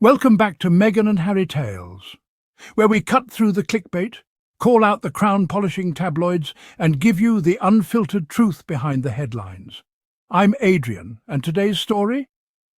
Welcome back to Meghan and Harry Tales, where we cut through the clickbait, call out the crown-polishing tabloids, and give you the unfiltered truth behind the headlines. I'm Adrian, and today's story?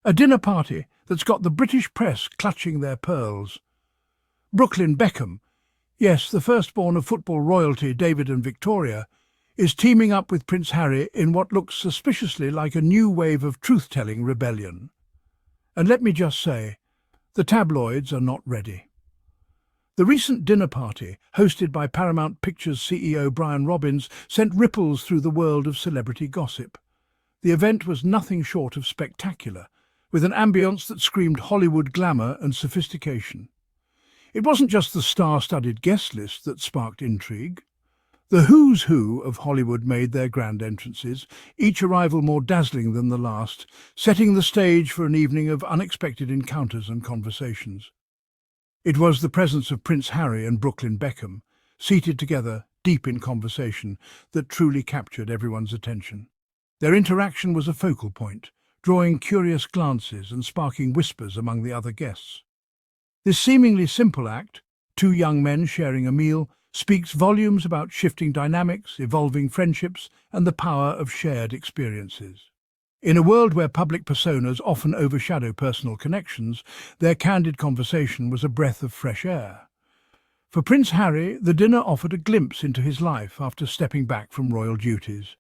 A dinner party that's got the British press clutching their pearls. Brooklyn Beckham, yes, the firstborn of football royalty David and Victoria, is teaming up with Prince Harry in what looks suspiciously like a new wave of truth-telling rebellion. And let me just say, the tabloids are not ready. The recent dinner party, hosted by Paramount Pictures CEO Brian Robbins, sent ripples through the world of celebrity gossip. The event was nothing short of spectacular, with an ambience that screamed Hollywood glamour and sophistication. It wasn't just the star-studded guest list that sparked intrigue. The who's who of Hollywood made their grand entrances, each arrival more dazzling than the last, setting the stage for an evening of unexpected encounters and conversations. It was the presence of Prince Harry and Brooklyn Beckham, seated together, deep in conversation, that truly captured everyone's attention. Their interaction was a focal point, drawing curious glances and sparking whispers among the other guests. This seemingly simple act, two young men sharing a meal, speaks volumes about shifting dynamics, evolving friendships, and the power of shared experiences. In a world where public personas often overshadow personal connections, their candid conversation was a breath of fresh air. For Prince Harry, the dinner offered a glimpse into his life after stepping back from royal duties.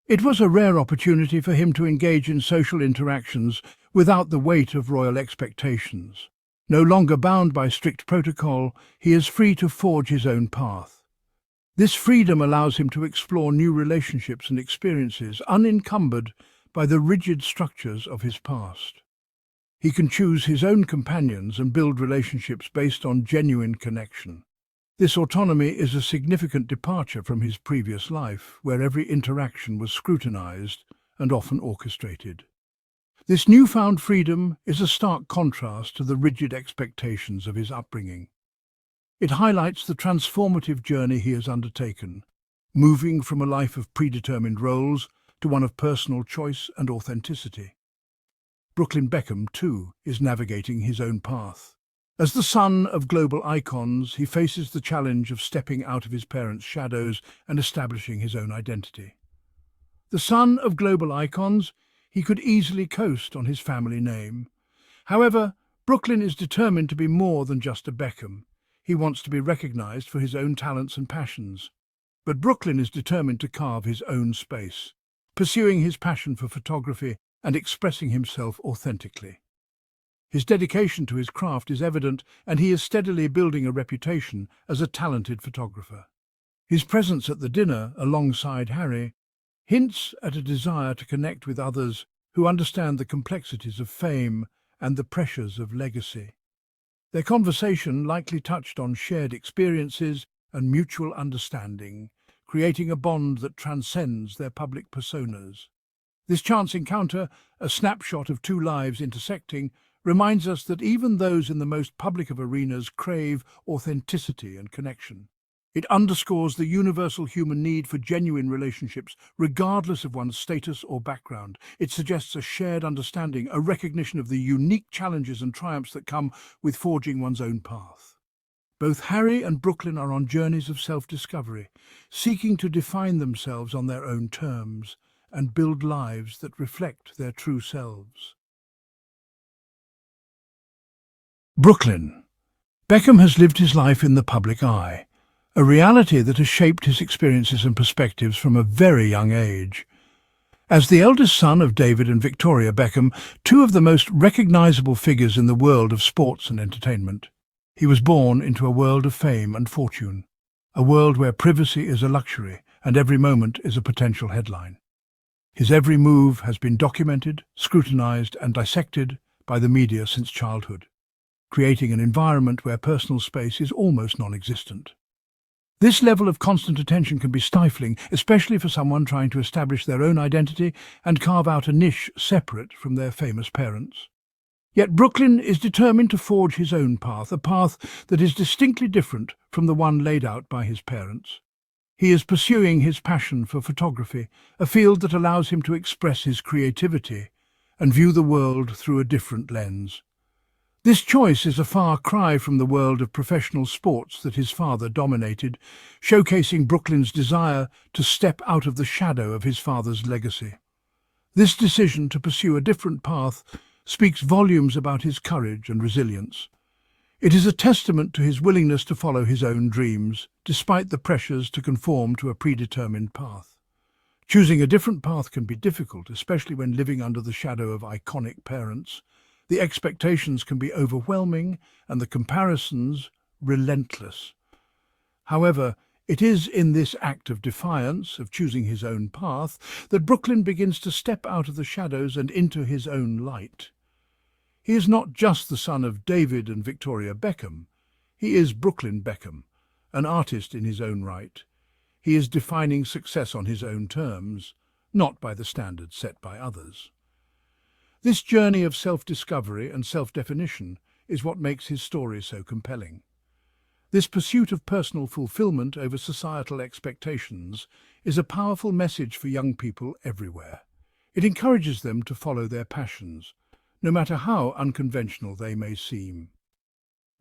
It was a rare opportunity for him to engage in social interactions without the weight of royal expectations. No longer bound by strict protocol, he is free to forge his own path. This freedom allows him to explore new relationships and experiences unencumbered by the rigid structures of his past. He can choose his own companions and build relationships based on genuine connection. This autonomy is a significant departure from his previous life, where every interaction was scrutinized and often orchestrated. This newfound freedom is a stark contrast to the rigid expectations of his upbringing. It highlights the transformative journey he has undertaken, moving from a life of predetermined roles to one of personal choice and authenticity. Brooklyn Beckham, too, is navigating his own path. As the son of global icons, he faces the challenge of stepping out of his parents' shadows and establishing his own identity. The son of global icons, he could easily coast on his family name. However, Brooklyn is determined to be more than just a Beckham. He wants to be recognized for his own talents and passions. But Brooklyn is determined to carve his own space, pursuing his passion for photography and expressing himself authentically. His dedication to his craft is evident, and he is steadily building a reputation as a talented photographer. His presence at the dinner, alongside Harry, hints at a desire to connect with others who understand the complexities of fame and the pressures of legacy. Their conversation likely touched on shared experiences and mutual understanding, creating a bond that transcends their public personas. This chance encounter, a snapshot of two lives intersecting, reminds us that even those in the most public of arenas crave authenticity and connection. It underscores the universal human need for genuine relationships, regardless of one's status or background. It suggests a shared understanding, a recognition of the unique challenges and triumphs that come with forging one's own path. Both Harry and Brooklyn are on journeys of self-discovery, seeking to define themselves on their own terms and build lives that reflect their true selves. Brooklyn. Beckham has lived his life in the public eye, a reality that has shaped his experiences and perspectives from a very young age. As the eldest son of David and Victoria Beckham, two of the most recognizable figures in the world of sports and entertainment, he was born into a world of fame and fortune, a world where privacy is a luxury and every moment is a potential headline. His every move has been documented, scrutinized, and dissected by the media since childhood, creating an environment where personal space is almost non-existent. This level of constant attention can be stifling, especially for someone trying to establish their own identity and carve out a niche separate from their famous parents. Yet Brooklyn is determined to forge his own path, a path that is distinctly different from the one laid out by his parents. He is pursuing his passion for photography, a field that allows him to express his creativity and view the world through a different lens. This choice is a far cry from the world of professional sports that his father dominated, showcasing Brooklyn's desire to step out of the shadow of his father's legacy. This decision to pursue a different path speaks volumes about his courage and resilience. It is a testament to his willingness to follow his own dreams, despite the pressures to conform to a predetermined path. Choosing a different path can be difficult, especially when living under the shadow of iconic parents. The expectations can be overwhelming and the comparisons relentless. However, it is in this act of defiance, of choosing his own path, that Brooklyn begins to step out of the shadows and into his own light. He is not just the son of David and Victoria Beckham. He is Brooklyn Beckham, an artist in his own right. He is defining success on his own terms, not by the standards set by others. This journey of self-discovery and self-definition is what makes his story so compelling. This pursuit of personal fulfillment over societal expectations is a powerful message for young people everywhere. It encourages them to follow their passions, no matter how unconventional they may seem.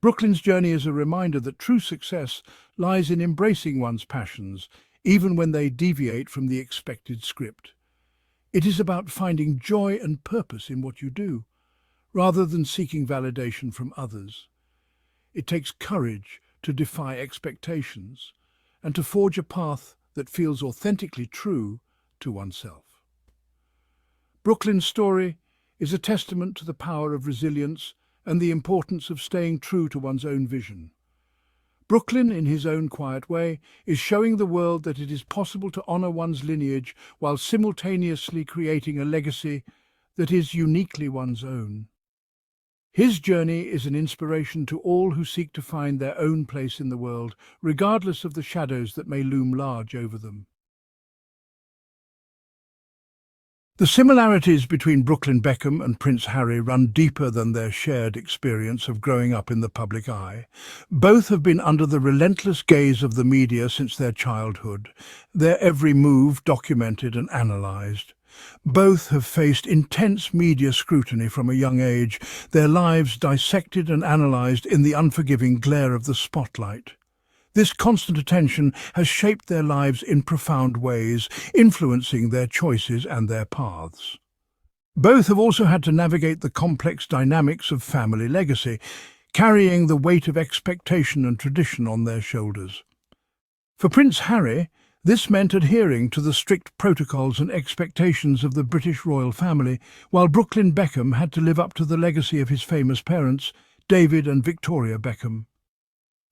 Brooklyn's journey is a reminder that true success lies in embracing one's passions, even when they deviate from the expected script. It is about finding joy and purpose in what you do, rather than seeking validation from others. It takes courage to defy expectations and to forge a path that feels authentically true to oneself. Brooklyn's story is a testament to the power of resilience and the importance of staying true to one's own vision. Brooklyn, in his own quiet way, is showing the world that it is possible to honor one's lineage while simultaneously creating a legacy that is uniquely one's own. His journey is an inspiration to all who seek to find their own place in the world, regardless of the shadows that may loom large over them. The similarities between Brooklyn Beckham and Prince Harry run deeper than their shared experience of growing up in the public eye. Both have been under the relentless gaze of the media since their childhood, their every move documented and analysed. Both have faced intense media scrutiny from a young age, their lives dissected and analysed in the unforgiving glare of the spotlight. This constant attention has shaped their lives in profound ways, influencing their choices and their paths. Both have also had to navigate the complex dynamics of family legacy, carrying the weight of expectation and tradition on their shoulders. For Prince Harry, this meant adhering to the strict protocols and expectations of the British royal family, while Brooklyn Beckham had to live up to the legacy of his famous parents, David and Victoria Beckham.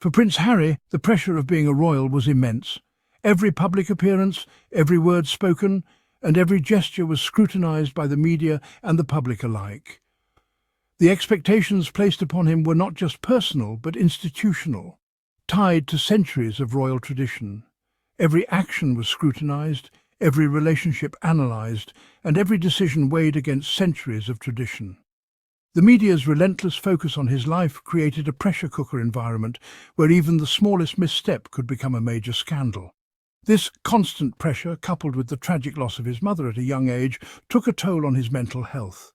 For Prince Harry, the pressure of being a royal was immense. Every public appearance, every word spoken, and every gesture was scrutinised by the media and the public alike. The expectations placed upon him were not just personal, but institutional, tied to centuries of royal tradition. Every action was scrutinised, every relationship analysed, and every decision weighed against centuries of tradition. The media's relentless focus on his life created a pressure cooker environment where even the smallest misstep could become a major scandal. This constant pressure, coupled with the tragic loss of his mother at a young age, took a toll on his mental health.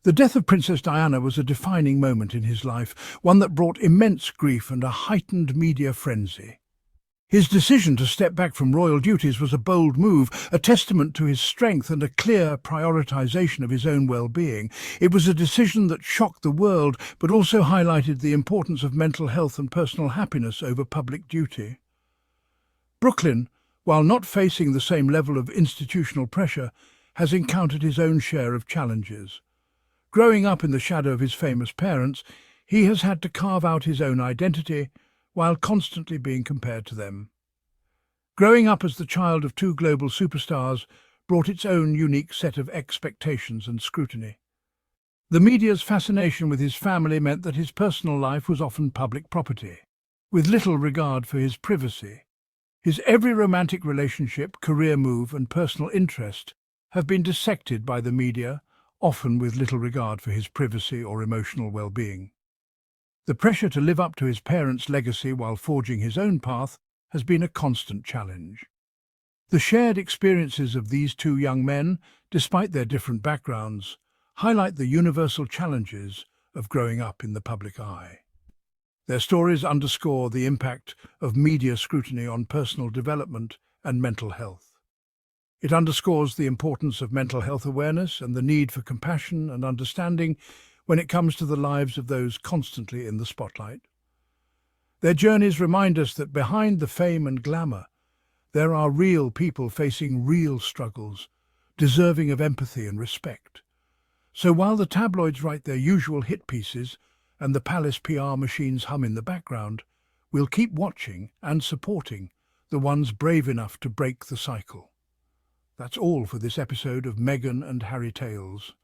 The death of Princess Diana was a defining moment in his life, one that brought immense grief and a heightened media frenzy. His decision to step back from royal duties was a bold move, a testament to his strength and a clear prioritization of his own well-being. It was a decision that shocked the world, but also highlighted the importance of mental health and personal happiness over public duty. Brooklyn, while not facing the same level of institutional pressure, has encountered his own share of challenges. Growing up in the shadow of his famous parents, he has had to carve out his own identity, while constantly being compared to them. Growing up as the child of two global superstars brought its own unique set of expectations and scrutiny. The media's fascination with his family meant that his personal life was often public property, with little regard for his privacy. His every romantic relationship, career move and personal interest have been dissected by the media, often with little regard for his privacy or emotional well-being. The pressure to live up to his parents' legacy while forging his own path has been a constant challenge. The shared experiences of these two young men, despite their different backgrounds, highlight the universal challenges of growing up in the public eye. Their stories underscore the impact of media scrutiny on personal development and mental health. It underscores the importance of mental health awareness and the need for compassion and understanding when it comes to the lives of those constantly in the spotlight. Their journeys remind us that behind the fame and glamour, there are real people facing real struggles, deserving of empathy and respect. So while the tabloids write their usual hit pieces and the palace PR machines hum in the background, we'll keep watching and supporting the ones brave enough to break the cycle. That's all for this episode of Meghan and Harry Tales.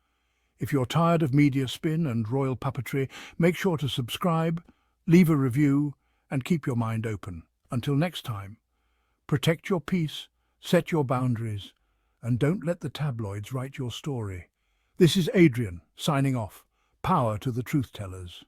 If you're tired of media spin and royal puppetry, make sure to subscribe, leave a review, and keep your mind open. Until next time, protect your peace, set your boundaries, and don't let the tabloids write your story. This is Adrian, signing off. Power to the truth tellers.